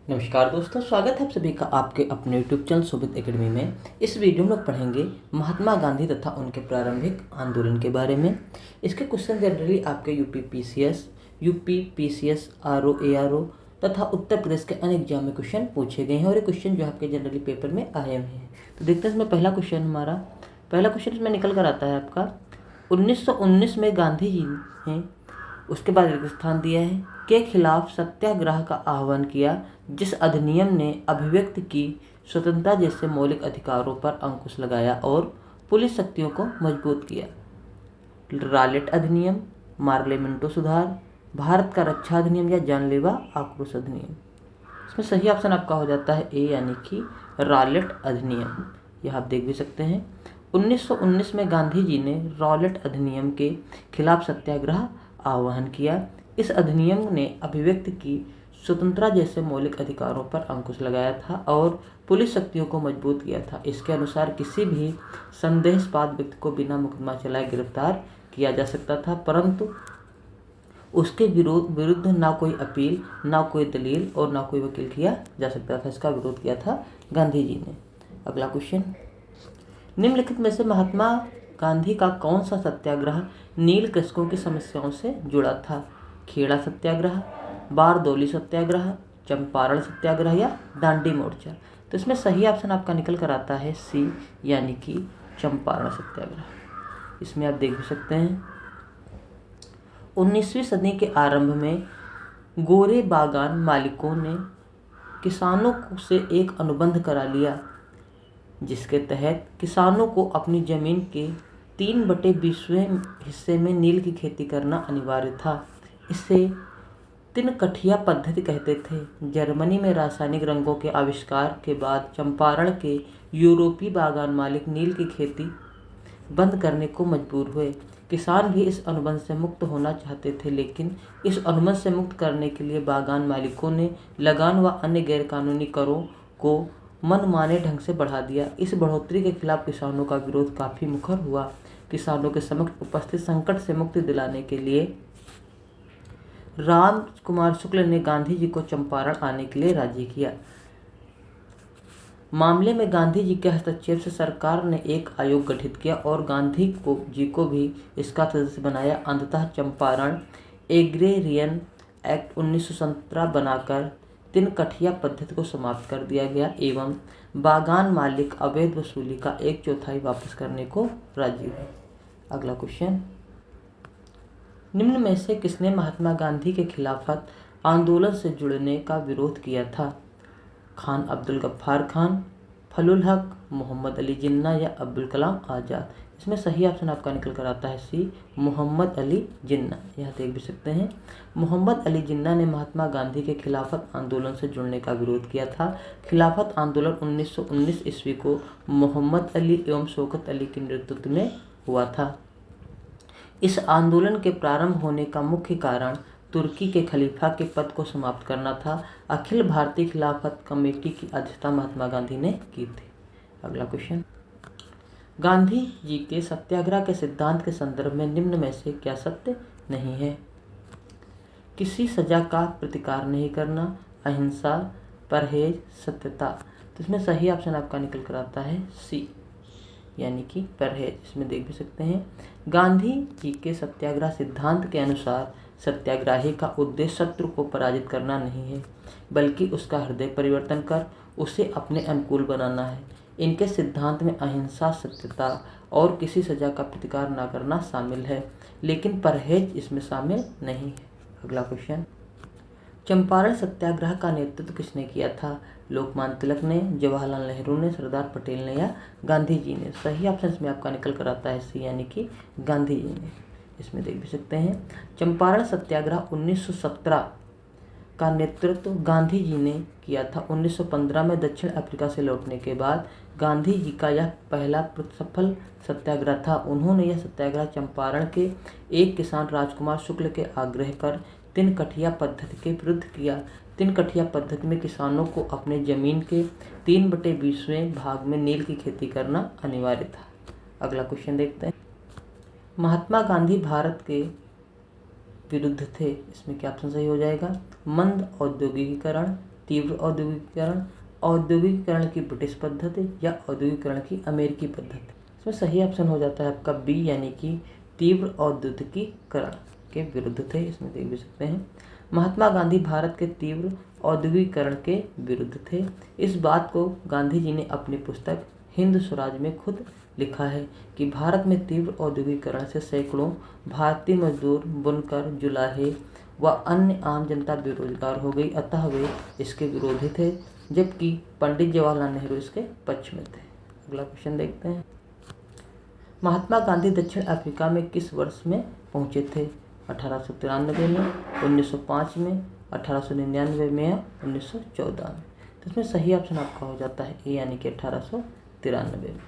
नमस्कार दोस्तों, स्वागत है आप सभी का आपके अपने यूट्यूब चैनल सुबित एकेडमी में। इस वीडियो में लोग पढ़ेंगे महात्मा गांधी तथा उनके प्रारंभिक आंदोलन के बारे में। इसके क्वेश्चन जनरली आपके यूपी पीसीएस आरओ एआरओ तथा उत्तर प्रदेश के अन्य एग्जाम में क्वेश्चन पूछे गए हैं और ये क्वेश्चन जो आपके जनरली पेपर में आए हुए हैं। तो देखते हैं इसमें पहला क्वेश्चन इसमें निकल कर आता है आपका 1919 में गांधी जी ने उसके बाद रेगिस्तान दिया है के खिलाफ सत्याग्रह का आह्वान किया, जिस अधिनियम ने अभिव्यक्ति की स्वतंत्रता जैसे मौलिक अधिकारों पर अंकुश लगाया और पुलिस शक्तियों को मजबूत किया। रॉलेट अधिनियम, पार्लियामेंटो सुधार, भारत का रक्षा अधिनियम या जानलेवा आक्रोश अधिनियम। इसमें सही ऑप्शन आपका हो जाता है ए, यानी कि रॉलेट अधिनियम। यह आप देख भी सकते हैं। 1919 में गांधी जी ने रॉलेट अधिनियम के खिलाफ सत्याग्रह आह्वान किया। इस अधिनियम ने अभिव्यक्ति की स्वतंत्रता जैसे मौलिक अधिकारों पर अंकुश लगाया था और पुलिस शक्तियों को मजबूत किया था। इसके अनुसार किसी भी संदेहास्पद व्यक्ति को बिना मुकदमा चलाए गिरफ्तार किया जा सकता था, परंतु उसके विरुद्ध ना कोई अपील, ना कोई दलील और ना कोई वकील किया जा सकता था। इसका विरोध किया था गांधी जी ने। अगला क्वेश्चन, निम्नलिखित में से महात्मा गांधी का कौन सा सत्याग्रह नील कृषकों की समस्याओं से जुड़ा था? खेड़ा सत्याग्रह, बारदौली सत्याग्रह, चंपारण सत्याग्रह या दांडी मोर्चा। तो इसमें सही ऑप्शन आपका निकल कर आता है सी, यानी कि चंपारण सत्याग्रह। इसमें आप देख भी सकते हैं 19वीं सदी के आरंभ में गोरे बागान मालिकों ने किसानों से एक अनुबंध करा लिया, जिसके तहत किसानों को अपनी जमीन के 3/20वें हिस्से में नील की खेती करना अनिवार्य था। इसे तिनकठिया पद्धति कहते थे। जर्मनी में रासायनिक रंगों के आविष्कार के बाद चंपारण के यूरोपीय बागान मालिक नील की खेती बंद करने को मजबूर हुए। किसान भी इस अनुबंध से मुक्त होना चाहते थे, लेकिन इस अनुबंध से मुक्त करने के लिए बागान मालिकों ने लगान व अन्य गैरकानूनी करों को मनमाने ढंग से बढ़ा दिया। इस बढ़ोतरी के खिलाफ किसानों का विरोध काफ़ी मुखर हुआ। किसानों के समक्ष उपस्थित संकट से मुक्ति दिलाने के लिए राम कुमार शुक्ल ने गांधी जी को चंपारण आने के लिए राजी किया। मामले में गांधी जी के हस्तक्षेप से सरकार ने एक आयोग गठित किया और गांधी जी को भी इसका सदस्य बनाया। अंततः चंपारण एग्रेरियन एक्ट 1917 बनाकर तिनकठिया पद्धति को समाप्त कर दिया गया एवं बागान मालिक अवैध वसूली का 1/4 वापस करने को राजी हुए। अगला क्वेश्चन, निम्न में से किसने महात्मा गांधी के खिलाफत आंदोलन से जुड़ने का विरोध किया था? खान अब्दुल गफ्फार खान, फजलुल हक, मोहम्मद अली जिन्ना या अब्दुल कलाम आज़ाद। इसमें सही ऑप्शन आपका निकल कर आता है सी, मोहम्मद अली जिन्ना। यह देख भी सकते हैं। मोहम्मद अली जिन्ना ने महात्मा गांधी के खिलाफत आंदोलन से जुड़ने का विरोध किया था। खिलाफत आंदोलन 1919 ईस्वी को मोहम्मद अली एवं शौकत अली के नेतृत्व में हुआ था। इस आंदोलन के प्रारंभ होने का मुख्य कारण तुर्की के खलीफा के पद को समाप्त करना था। अखिल भारतीय खिलाफत कमेटी की अध्यक्षता महात्मा गांधी ने की थी। अगला क्वेश्चन, गांधी जी के सत्याग्रह के सिद्धांत के संदर्भ में निम्न में से क्या सत्य नहीं है? किसी सजा का प्रतिकार नहीं करना, अहिंसा, परहेज, सत्यता। तो इसमें सही ऑप्शन आपका निकल कर आता है सी, यानी कि परहेज। इसमें देख भी सकते हैं गांधी जी के सत्याग्रह सिद्धांत के अनुसार सत्याग्रही का उद्देश्य शत्रु को पराजित करना नहीं है, बल्कि उसका हृदय परिवर्तन कर उसे अपने अनुकूल बनाना है। इनके सिद्धांत में अहिंसा, सत्यता और किसी सजा का प्रतिकार न करना शामिल है, लेकिन परहेज इसमें शामिल नहीं है। अगला क्वेश्चन, चंपारण सत्याग्रह का नेतृत्व किसने किया था? लोकमान्य तिलक ने, जवाहरलाल नेहरू ने, सरदार पटेल ने या गांधी जी ने? सही ऑप्शन इसमें आपका निकल कर आता है सी, यानी कि गांधी जी ने। इसमें देख भी सकते हैं चंपारण सत्याग्रह 1917 का नेतृत्व गांधी जी ने किया था। 1915 में दक्षिण अफ्रीका से लौटने के बाद गांधी जी का यह पहला सफल सत्याग्रह था। उन्होंने यह सत्याग्रह चंपारण के एक किसान राजकुमार शुक्ल के आग्रह पर तिनकठिया पद्धति के विरुद्ध किया। तिनकठिया पद्धति में किसानों को अपने जमीन के 3/20वें भाग में नील की खेती करना अनिवार्य था। अगला क्वेश्चन देखते हैं, महात्मा गांधी भारत के विरुद्ध थे। इसमें क्या ऑप्शन सही हो जाएगा? मंद औद्योगिकीकरण, तीव्र औद्योगिकीकरण, औद्योगिकीकरण की ब्रिटिश पद्धति या औद्योगिकीकरण की अमेरिकी पद्धति। इसमें सही ऑप्शन हो जाता है आपका बी, यानी कि तीव्र औद्योगिकीकरण के विरुद्ध थे। इसमें देख भी सकते हैं महात्मा गांधी भारत के तीव्र औद्योगिकीकरण के विरुद्ध थे। इस बात को गांधी जी ने अपनी पुस्तक हिंद स्वराज में खुद लिखा है कि भारत में तीव्र औद्योगिकीकरण से सैकड़ों भारतीय मजदूर, बुनकर, जुलाहे व अन्य आम जनता बेरोजगार हो गई, अतः वे इसके विरोधी थे, जबकि पंडित जवाहरलाल नेहरू इसके पक्ष में थे। अगला क्वेश्चन देखते हैं। महात्मा गांधी दक्षिण अफ्रीका में किस वर्ष में पहुंचे थे? 1893 में, 1905 में, 1899 में या 1914 में? तो इसमें सही ऑप्शन आपका हो जाता है ए, यानी कि 1893 में।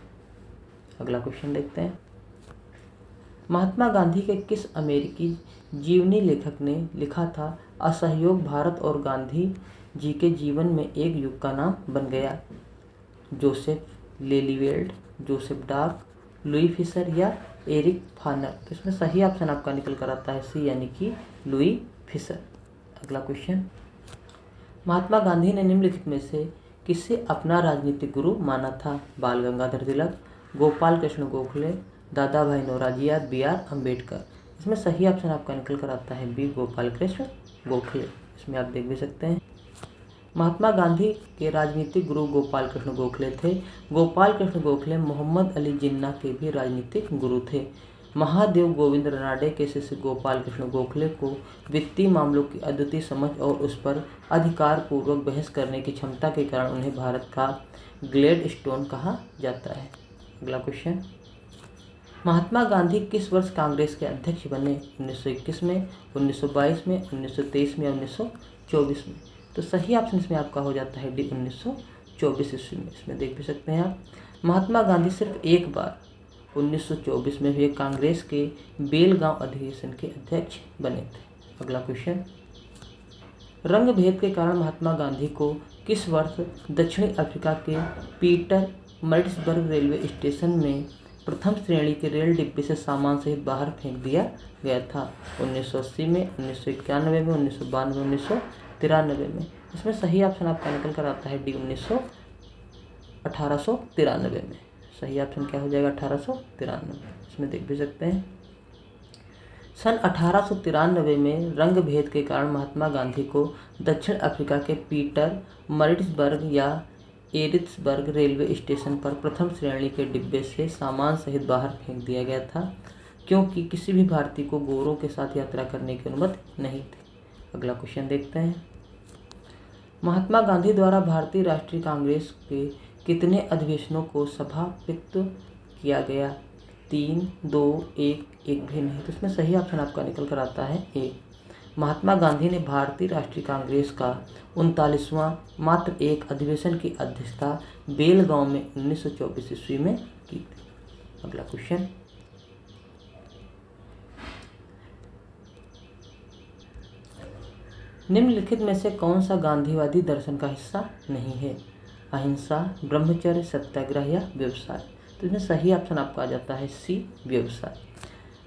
अगला क्वेश्चन देखते हैं। महात्मा गांधी के किस अमेरिकी जीवनी लेखक ने लिखा था असहयोग भारत और गांधी जी के जीवन में एक युग का नाम बन गया? Joseph Lelyveld, Joseph Doke, Louis Fischer या एरिक फानर? तो इसमें सही ऑप्शन आपका निकल कर आता है सी, यानी कि लुई फिशर। अगला क्वेश्चन। महात्मा गांधी ने निम्नलिखित में से किसे अपना राजनीतिक गुरु माना था? बाल गंगाधर तिलक, गोपाल कृष्ण गोखले, दादा भाई नौरोजी या बी आर अम्बेडकर? इसमें सही ऑप्शन आपका निकल कर आता है बी, गोपाल कृष्ण गोखले। इसमें आप देख भी सकते हैं। महात्मा गांधी के राजनीतिक गुरु गोपाल कृष्ण गोखले थे। गोपाल कृष्ण गोखले मोहम्मद अली जिन्ना के भी राजनीतिक गुरु थे। महादेव गोविंद रनाडे के शिष्य गोपाल कृष्ण गोखले को वित्तीय मामलों की अद्वितीय समझ और उस पर अधिकार पूर्वक बहस करने की क्षमता के कारण उन्हें भारत का ग्लैडस्टोन कहा जाता है। अगला क्वेश्चन। महात्मा गांधी किस वर्ष कांग्रेस के अध्यक्ष बने? 1921 में, 1922 में, 1923 में या 1924 में? तो सही ऑप्शन इसमें आपका हो जाता है डी, 1924 ईस्वी में। इसमें देख भी सकते हैं आप। महात्मा गांधी सिर्फ एक बार 1924 में हुए कांग्रेस के बेलगांव अधिवेशन के अध्यक्ष बने थे। अगला क्वेश्चन। रंग भेद के कारण महात्मा गांधी को किस वर्ष दक्षिणी अफ्रीका के पीटर मरिट्सबर्ग रेलवे स्टेशन में प्रथम श्रेणी के रेल डिब्बे से सामान सहित बाहर फेंक दिया गया था? 1980 में, 1991 में, 1992 में, 1993 में? इसमें सही ऑप्शन आपका निकल कर आता है डी, 1893 में। सही ऑप्शन क्या हो जाएगा? 1893। इसमें देख भी सकते हैं। सन 1893 में रंग भेद के कारण महात्मा गांधी को दक्षिण अफ्रीका के पीटर मरिट्सबर्ग या एरिट्सबर्ग रेलवे स्टेशन पर प्रथम श्रेणी के डिब्बे से सामान सहित बाहर फेंक दिया गया था, क्योंकि किसी भी भारतीय को गोरों के साथ यात्रा करने की अनुमति नहीं थी। अगला क्वेश्चन देखते हैं। महात्मा गांधी द्वारा भारतीय राष्ट्रीय कांग्रेस के कितने अधिवेशनों को समापित किया गया? 3, 2, 1 भी नहीं। तो इसमें सही ऑप्शन आपका निकल कर आता है ए। महात्मा गांधी ने भारतीय राष्ट्रीय कांग्रेस का 39वां मात्र एक अधिवेशन की अध्यक्षता बेलगांव में 1924 ईस्वी में की थी। अगला क्वेश्चन। निम्नलिखित में से कौन सा गांधीवादी दर्शन का हिस्सा नहीं है? अहिंसा, ब्रह्मचर्य, सत्याग्रह या व्यवसाय? तो इसमें सही ऑप्शन आपका आ जाता है सी, व्यवसाय।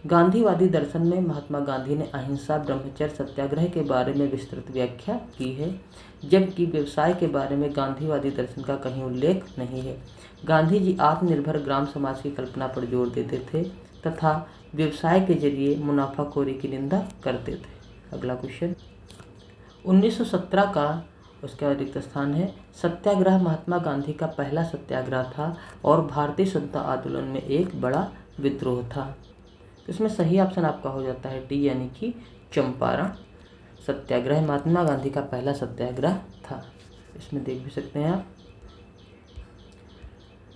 गांधीवादी दर्शन में महात्मा गांधी ने अहिंसा, ब्रह्मचर्य, सत्याग्रह के बारे में विस्तृत व्याख्या की है, जबकि व्यवसाय के बारे में गांधीवादी दर्शन का कहीं उल्लेख नहीं है। गांधी जी आत्मनिर्भर ग्राम समाज की कल्पना पर जोर देते थे तथा व्यवसाय के जरिए मुनाफाखोरी की निंदा करते थे। अगला क्वेश्चन। 1917 का उसका रिक्त स्थान है। सत्याग्रह महात्मा गांधी का पहला सत्याग्रह था और भारतीय स्वतंत्रता आंदोलन में एक बड़ा विद्रोह था। इसमें सही ऑप्शन आपका हो जाता है डी, यानी कि चंपारण सत्याग्रह महात्मा गांधी का पहला सत्याग्रह था। इसमें देख भी सकते हैं आप।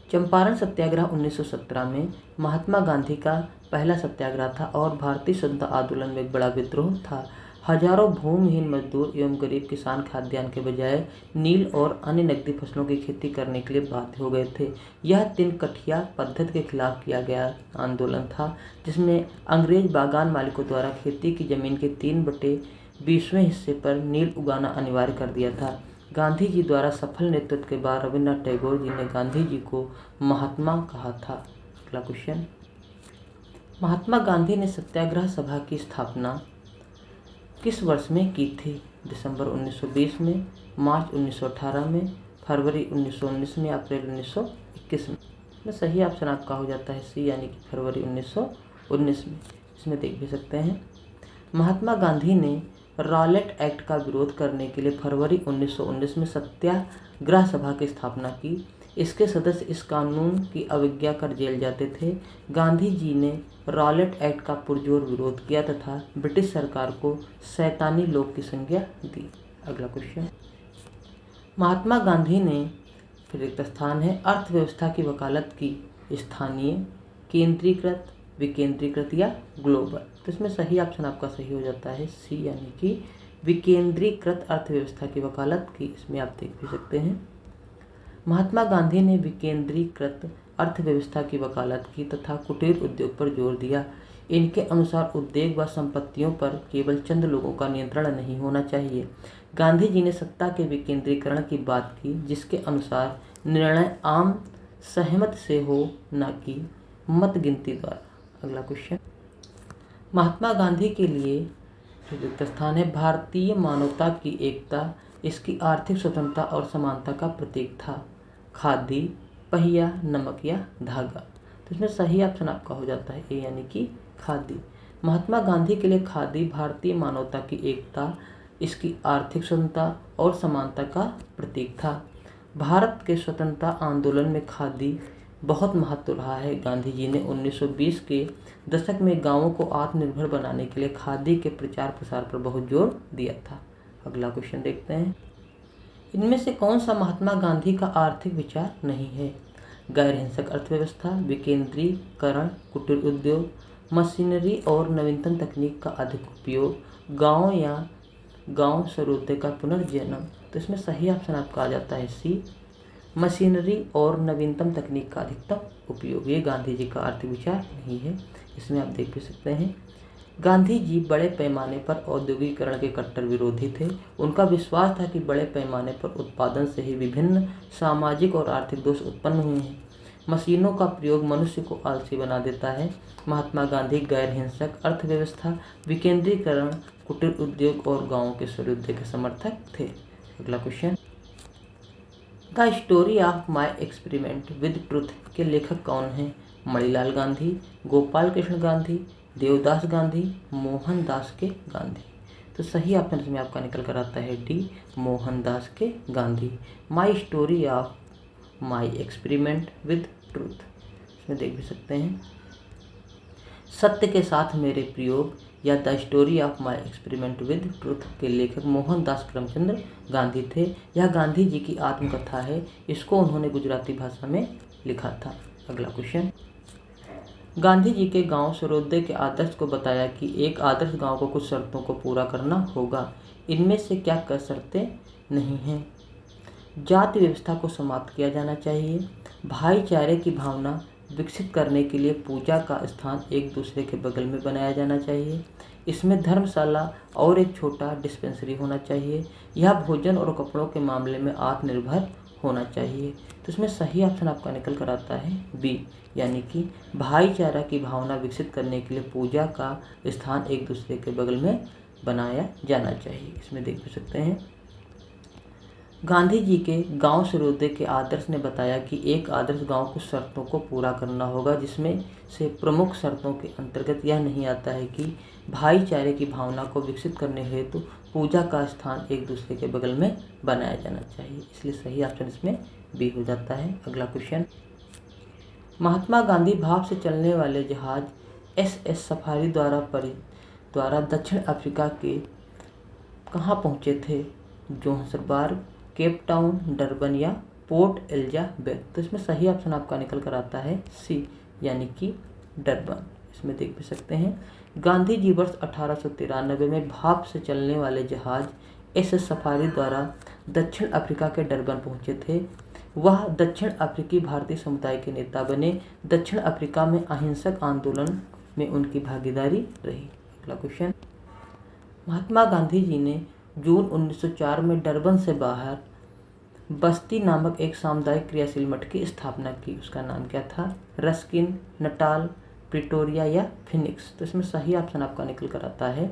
चंपारण सत्याग्रह 1917 में महात्मा गांधी का पहला सत्याग्रह था और भारतीय स्वतंत्रता आंदोलन में एक बड़ा विद्रोह था। हजारों भूमिहीन मजदूर एवं गरीब किसान खाद्यान्न के बजाय नील और अन्य नकदी फसलों की खेती करने के लिए बाध्य हो गए थे। यह 3 कठिया पद्धति के खिलाफ किया गया आंदोलन था, जिसमें अंग्रेज बागान मालिकों द्वारा खेती की जमीन के 3/20वें हिस्से पर नील उगाना अनिवार्य कर दिया था। गांधी जी द्वारा सफल नेतृत्व के बाद रविन्द्रनाथ टैगोर जी ने गांधी जी को महात्मा कहा था। अगला क्वेश्चन। महात्मा गांधी ने सत्याग्रह सभा की स्थापना किस वर्ष में की थी? दिसंबर 1920 में, मार्च 1918 में, फरवरी 1919 में, अप्रैल 1921 में। सही ऑप्शन आपका हो जाता है सी, यानी कि फरवरी 1919 में। इसमें देख भी सकते हैं। महात्मा गांधी ने रॉलेट एक्ट का विरोध करने के लिए फरवरी 1919 में सत्याग्रह सभा की स्थापना की। इसके सदस्य इस कानून की अवज्ञा कर जेल जाते थे। गांधी जी ने रॉलेट एक्ट का पुरजोर विरोध किया तथा ब्रिटिश सरकार को शैतानी लोग की संज्ञा दी। अगला क्वेश्चन, महात्मा गांधी ने, फिर एक स्थान है, अर्थव्यवस्था की वकालत की स्थानीय, केंद्रीकृत, विकेंद्रीकृत या ग्लोबल। तो इसमें सही ऑप्शन आपका सही हो जाता है सी, यानी कि विकेंद्रीकृत अर्थव्यवस्था की वकालत की। इसमें आप देख भी सकते हैं। महात्मा गांधी ने विकेंद्रीकृत अर्थव्यवस्था की वकालत की तथा कुटीर उद्योग पर जोर दिया। इनके अनुसार उद्योग व संपत्तियों पर केवल चंद लोगों का नियंत्रण नहीं होना चाहिए। गांधी जी ने सत्ता के विकेंद्रीकरण की बात की, जिसके अनुसार निर्णय आम सहमत से हो, न कि मत गिनती द्वारा। अगला क्वेश्चन, महात्मा गांधी के लिए रिक्त स्थान है, भारतीय मानवता की एकता इसकी आर्थिक स्वतंत्रता और समानता का प्रतीक था। खादी, पहिया, नमक या धागा। तो इसमें सही ऑप्शन आपका हो जाता है ए, यानी कि खादी। महात्मा गांधी के लिए खादी भारतीय मानवता की एकता, इसकी आर्थिक स्वतंत्रता और समानता का प्रतीक था। भारत के स्वतंत्रता आंदोलन में खादी बहुत महत्व रहा है। गांधी जी ने 1920 के दशक में गांवों को आत्मनिर्भर बनाने के लिए खादी के प्रचार प्रसार पर बहुत जोर दिया था। अगला क्वेश्चन देखते हैं, इनमें से कौन सा महात्मा गांधी का आर्थिक विचार नहीं है? गैर हिंसक अर्थव्यवस्था, विकेंद्रीकरण, कुटीर उद्योग, मशीनरी और नवीनतम तकनीक का अधिक उपयोग, गांव या गांव सर्वोदय का पुनर्जन्म। तो इसमें सही ऑप्शन आपका आ जाता है सी, मशीनरी और नवीनतम तकनीक का अधिकतम उपयोग। ये गांधी जी का आर्थिक विचार नहीं है। इसमें आप देख भी सकते हैं। गांधी जी बड़े पैमाने पर औद्योगिकरण के कट्टर विरोधी थे। उनका विश्वास था कि बड़े पैमाने पर उत्पादन से ही विभिन्न सामाजिक और आर्थिक दोष उत्पन्न हुए हैं। मशीनों का प्रयोग मनुष्य को आलसी बना देता है। महात्मा गांधी गैर हिंसक अर्थव्यवस्था, विकेंद्रीकरण, कुटीर उद्योग और गांवों के सर्वोदय के समर्थक थे। अगला question, the story of my experiment with truth के लेखक कौन हैं? मणिलाल गांधी, गोपाल कृष्ण गांधी, देवदास गांधी, मोहनदास के गांधी। तो सही ऑप्शन इसमें आपका निकल कर आता है डी, मोहनदास के Gandhi. My story of my experiment with truth, इसमें देख भी सकते हैं। सत्य के साथ मेरे प्रयोग या the story of my experiment with truth के लेखक मोहनदास करमचंद गांधी थे। यह गांधी जी की आत्मकथा है। इसको उन्होंने गुजराती भाषा में लिखा था। अगला क्वेश्चन, गांधी जी के गांव सर्वोदय के आदर्श को बताया कि एक आदर्श गांव को कुछ शर्तों को पूरा करना होगा। इनमें से क्या क्या शर्तें नहीं हैं? जाति व्यवस्था को समाप्त किया जाना चाहिए। भाईचारे की भावना विकसित करने के लिए पूजा का स्थान एक दूसरे के बगल में बनाया जाना चाहिए। इसमें धर्मशाला और एक छोटा डिस्पेंसरी होना चाहिए। यह भोजन और कपड़ों के मामले में आत्मनिर्भर होना चाहिए। तो इसमें सही ऑप्शन आपका निकल कर आता है बी, यानी कि भाईचारा की भावना विकसित करने के लिए पूजा का स्थान एक दूसरे के बगल में बनाया जाना चाहिए। इसमें देख भी सकते हैं। गांधी जी के गांव सर्वोदय के आदर्श ने बताया कि एक आदर्श गांव कुछ शर्तों को पूरा करना होगा, जिसमें से प्रमुख शर्तों के अंतर्गत यह नहीं आता है कि भाईचारे की भावना को विकसित करने हेतु पूजा का स्थान एक दूसरे के बगल में बनाया जाना चाहिए। इसलिए सही ऑप्शन इसमें बी हो जाता है। अगला क्वेश्चन, महात्मा गांधी भाप से चलने वाले जहाज SS सफारी द्वारा दक्षिण अफ्रीका के कहाँ पहुँचे थे? जोहान्सबर्ग, केप टाउन, डरबन या पोर्ट एलिजाबेथ। तो इसमें सही ऑप्शन आपका निकल कर आता है सी, यानी कि डरबन। इसमें देख भी सकते हैं। गांधी जी वर्ष 1893 में भाप से चलने वाले जहाज SS सफारी द्वारा दक्षिण अफ्रीका के डरबन पहुंचे थे। वह दक्षिण अफ्रीकी भारतीय समुदाय के नेता बने। दक्षिण अफ्रीका में अहिंसक आंदोलन में उनकी भागीदारी रही। अगला क्वेश्चन, महात्मा गांधी जी ने जून 1904 में डरबन से बाहर बस्ती नामक एक सामुदायिक क्रियाशील मठ की स्थापना की। उसका नाम क्या था? रस्किन, नटाल, प्रिटोरिया या फिनिक्स। तो इसमें सही ऑप्शन आपका निकल कर आता है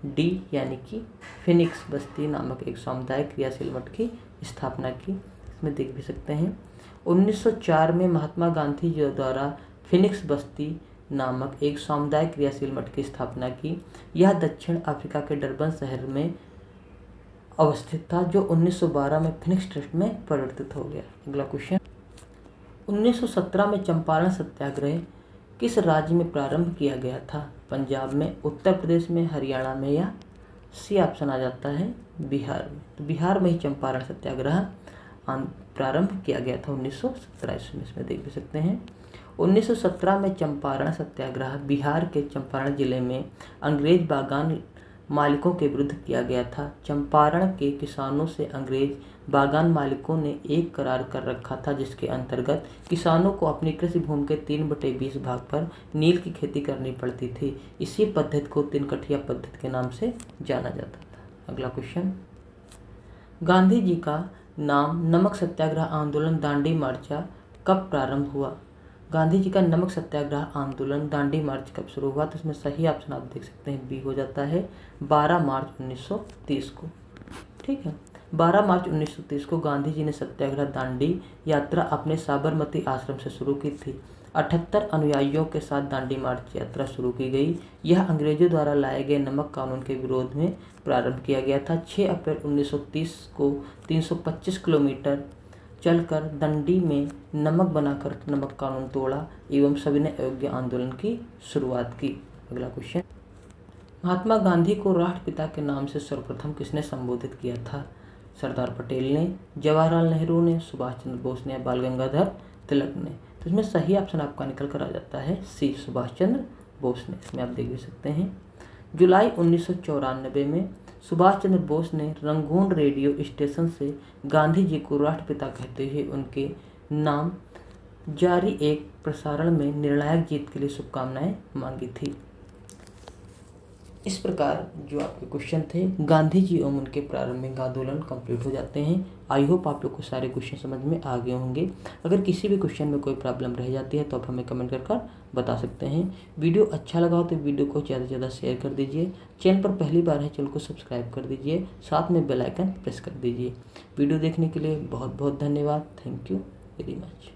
डी यानी कि फिनिक्स बस्ती नामक एक सामुदायिक क्रियाशील मठ की स्थापना की। इसमें देख भी सकते हैं 1904 में महात्मा गांधी जी द्वारा फिनिक्स बस्ती नामक एक सामुदायिक क्रियाशील मठ की स्थापना की। यह दक्षिण अफ्रीका के डरबन शहर में अवस्थित था, जो 1912 में फिनिक्स ट्रस्ट में परिवर्तित हो गया। अगला क्वेश्चन, 1917 में चंपारण सत्याग्रह किस राज्य में प्रारंभ किया गया था? पंजाब में, उत्तर प्रदेश में, हरियाणा में या सी ऑप्शन आ जाता है बिहार में। तो बिहार में ही चंपारण सत्याग्रह प्रारंभ किया गया था 1917 ईस्वी में। इसमें देख भी सकते हैं 1917 में चंपारण सत्याग्रह बिहार के चंपारण जिले में अंग्रेज बागान मालिकों के विरुद्ध किया गया था। चंपारण के किसानों से अंग्रेज बागान मालिकों ने एक करार कर रखा था, जिसके अंतर्गत किसानों को अपनी कृषि भूमि के 3/20 भाग पर नील की खेती करनी पड़ती थी। इसी पद्धति को तिनकठिया पद्धति के नाम से जाना जाता था। अगला क्वेश्चन, गांधी जी का नाम नमक सत्याग्रह आंदोलन दांडी मार्चा कब प्रारंभ हुआ? गांधी जी का नमक सत्याग्रह आंदोलन दांडी मार्च कब शुरू हुआ? तो इसमें सही ऑप्शन आप देख सकते हैं बी हो जाता है 12 मार्च 1930 को। ठीक है, 12 मार्च 1930 को गांधी जी ने सत्याग्रह दांडी यात्रा अपने साबरमती आश्रम से शुरू की थी। 78 अनुयायियों के साथ दांडी मार्च यात्रा शुरू की गई। यह अंग्रेजों द्वारा लाए गए नमक कानून के विरोध में प्रारंभ किया गया था। 6 अप्रैल 1930 को 325 किलोमीटर चलकर दंडी में नमक बनाकर नमक कानून तोड़ा एवं सविनय अयोग्य आंदोलन की शुरुआत की। अगला क्वेश्चन, महात्मा गांधी को राष्ट्रपिता के नाम से सर्वप्रथम किसने संबोधित किया था? सरदार पटेल ने, जवाहरलाल नेहरू ने, सुभाष चंद्र बोस ने, बाल गंगाधर तिलक ने। तो इसमें सही ऑप्शन आपका निकल कर आ जाता है सी, सुभाष चंद्र बोस ने। इसमें आप देख भी सकते हैं जुलाई 1994 में सुभाष चंद्र बोस ने रंगून रेडियो स्टेशन से गांधी जी को राष्ट्रपिता कहते हुए उनके नाम जारी एक प्रसारण में निर्णायक जीत के लिए शुभकामनाएं मांगी थी। इस प्रकार जो आपके क्वेश्चन थे गांधी जी एवं उनके प्रारंभिक आंदोलन कंप्लीट हो जाते हैं। आई होप आप लोग को सारे क्वेश्चन समझ में आ गए होंगे। अगर किसी भी क्वेश्चन में कोई प्रॉब्लम रह जाती है तो आप हमें कमेंट कर बता सकते हैं। वीडियो अच्छा लगा हो तो वीडियो को ज़्यादा से ज़्यादा शेयर कर दीजिए। चैनल पर पहली बार है चैनल को सब्सक्राइब कर दीजिए, साथ में बेल आइकन प्रेस कर दीजिए। वीडियो देखने के लिए बहुत बहुत धन्यवाद। Thank you very much.